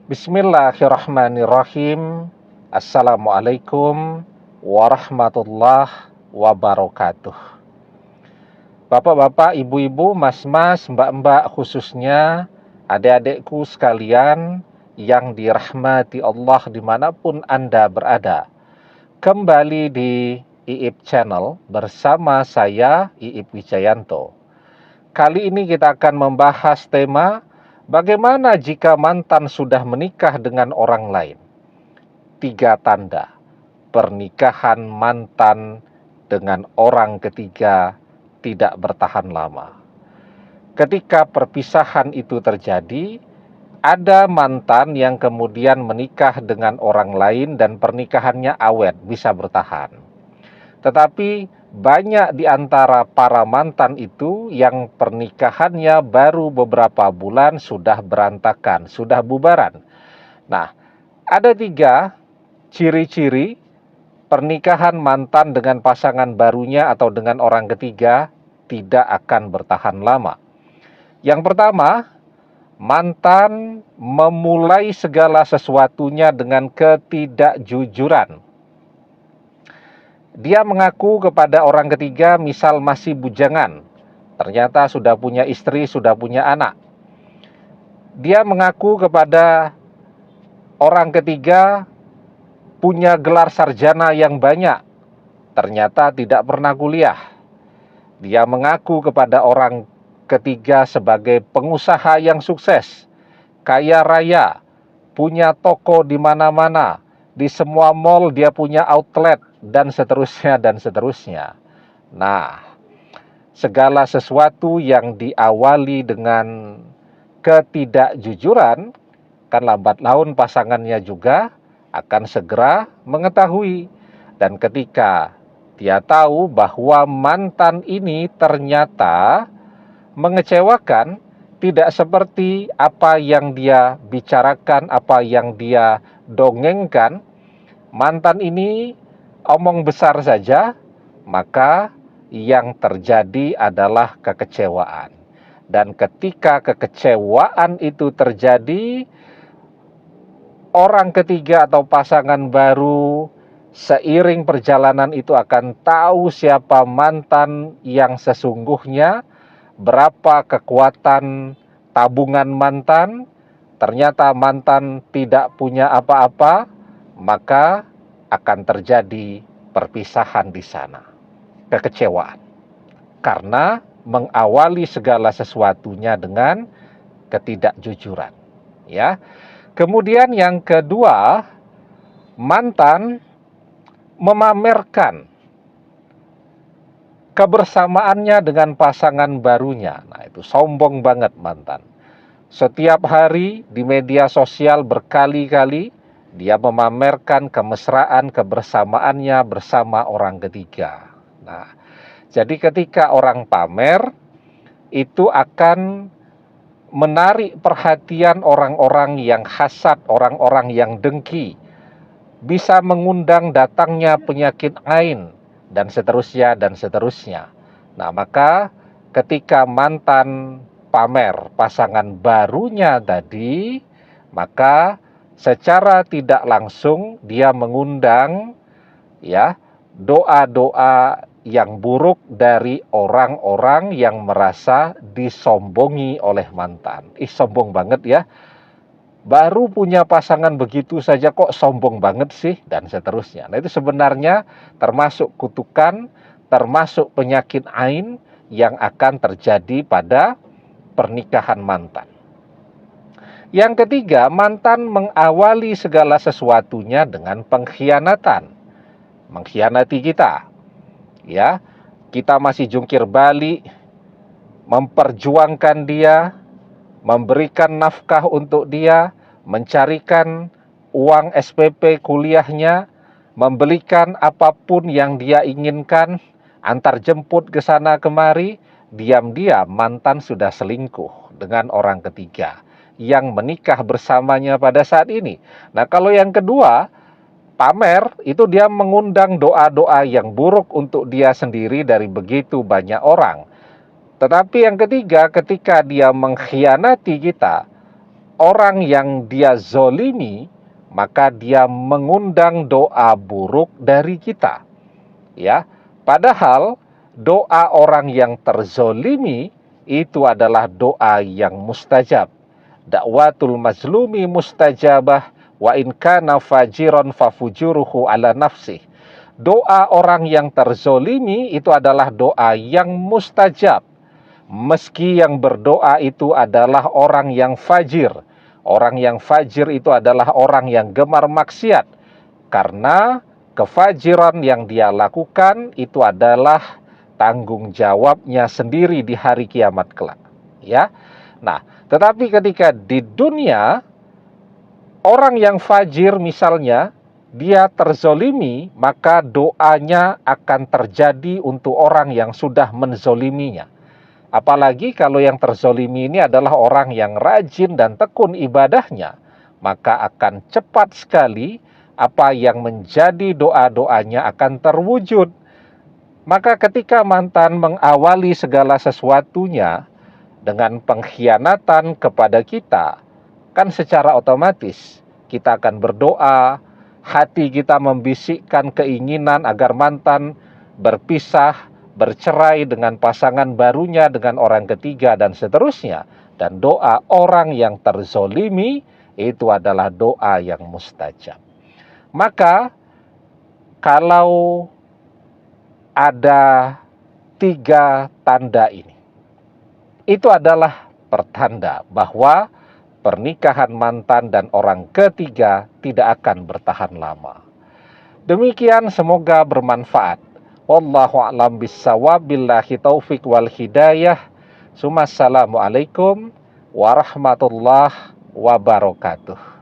Bismillahirrahmanirrahim. Assalamualaikum warahmatullahi wabarakatuh. Bapak-bapak, ibu-ibu, mas-mas, mbak-mbak, khususnya adik-adikku sekalian yang dirahmati Allah dimanapun Anda berada. Kembali di IIP Channel bersama saya, IIP Wijayanto. Kali ini kita akan membahas tema bagaimana jika mantan sudah menikah dengan orang lain. 3 tanda pernikahan mantan dengan orang ketiga tidak bertahan lama. Ketika perpisahan itu terjadi, ada mantan yang kemudian menikah dengan orang lain dan pernikahannya awet, bisa bertahan. Tetapi banyak di antara para mantan itu yang pernikahannya baru beberapa bulan sudah berantakan, sudah bubaran. Nah, ada 3 ciri-ciri pernikahan mantan dengan pasangan barunya atau dengan orang ketiga tidak akan bertahan lama. Yang pertama, mantan memulai segala sesuatunya dengan ketidakjujuran. Dia mengaku kepada orang ketiga, misal masih bujangan, ternyata sudah punya istri, sudah punya anak. Dia mengaku kepada orang ketiga punya gelar sarjana yang banyak, ternyata tidak pernah kuliah. Dia mengaku kepada orang ketiga sebagai pengusaha yang sukses, kaya raya, punya toko di mana-mana, di semua mall dia punya outlet, dan seterusnya dan seterusnya. Nah, segala sesuatu yang diawali dengan ketidakjujuran, kan lambat laun pasangannya juga akan segera mengetahui. Dan ketika dia tahu bahwa mantan ini ternyata mengecewakan, tidak seperti apa yang dia bicarakan, apa yang dia dongengkan, mantan ini omong besar saja, maka yang terjadi adalah kekecewaan. Dan ketika kekecewaan itu terjadi, orang ketiga atau pasangan baru seiring perjalanan itu akan tahu siapa mantan yang sesungguhnya, berapa kekuatan tabungan mantan. Ternyata mantan tidak punya apa-apa, maka akan terjadi perpisahan di sana, kekecewaan, karena mengawali segala sesuatunya dengan ketidakjujuran. Ya. Kemudian yang kedua, mantan memamerkan kebersamaannya dengan pasangan barunya. Nah, itu sombong banget mantan. Setiap hari di media sosial berkali-kali dia memamerkan kemesraan kebersamaannya bersama orang ketiga. Nah, jadi ketika orang pamer, itu akan menarik perhatian orang-orang yang hasad, orang-orang yang dengki, bisa mengundang datangnya penyakit ain, dan seterusnya dan seterusnya. Nah, maka ketika mantan pamer pasangan barunya tadi, maka secara tidak langsung dia mengundang ya doa-doa yang buruk dari orang-orang yang merasa disombongi oleh mantan. Sombong banget ya. Baru punya pasangan begitu saja kok sombong banget sih, dan seterusnya. Nah, itu sebenarnya termasuk kutukan, termasuk penyakit ain yang akan terjadi pada pernikahan mantan. Yang ketiga, mantan mengawali segala sesuatunya dengan pengkhianatan. Mengkhianati kita. Ya, kita masih jungkir balik, memperjuangkan dia, memberikan nafkah untuk dia, mencarikan uang SPP kuliahnya, membelikan apapun yang dia inginkan, antar jemput ke sana kemari. Diam-diam mantan sudah selingkuh dengan orang ketiga yang menikah bersamanya pada saat ini. Nah, kalau yang kedua, pamer, itu dia mengundang doa-doa yang buruk untuk dia sendiri dari begitu banyak orang. Tetapi yang ketiga, ketika dia mengkhianati kita, orang yang dia zolimi, maka dia mengundang doa buruk dari kita. Ya, padahal doa orang yang terzolimi itu adalah doa yang mustajab. Dakwatul mazlumi mustajabah wa in kana fajiron fafujuruhu ala nafsih. Doa orang yang terzolimi itu adalah doa yang mustajab. Meski yang berdoa itu adalah orang yang fajir. Orang yang fajir itu adalah orang yang gemar maksiat. Karena kefajiran yang dia lakukan itu adalah tanggung jawabnya sendiri di hari kiamat kelak. Ya. Nah, tetapi ketika di dunia orang yang fajir misalnya dia terzolimi, maka doanya akan terjadi untuk orang yang sudah menzoliminya. Apalagi kalau yang terzolimi ini adalah orang yang rajin dan tekun ibadahnya, maka akan cepat sekali apa yang menjadi doa-doanya akan terwujud. Maka ketika mantan mengawali segala sesuatunya dengan pengkhianatan kepada kita, kan secara otomatis kita akan berdoa, hati kita membisikkan keinginan agar mantan berpisah, bercerai dengan pasangan barunya, dengan orang ketiga, dan seterusnya. Dan doa orang yang terzolimi itu adalah doa yang mustajab. Maka kalau ada 3 tanda ini, itu adalah pertanda bahwa pernikahan mantan dan orang ketiga tidak akan bertahan lama. Demikian, semoga bermanfaat. Wallahu a'lam bissawab, billahi taufik wal hidayah. Assalamualaikum warahmatullahi wabarakatuh.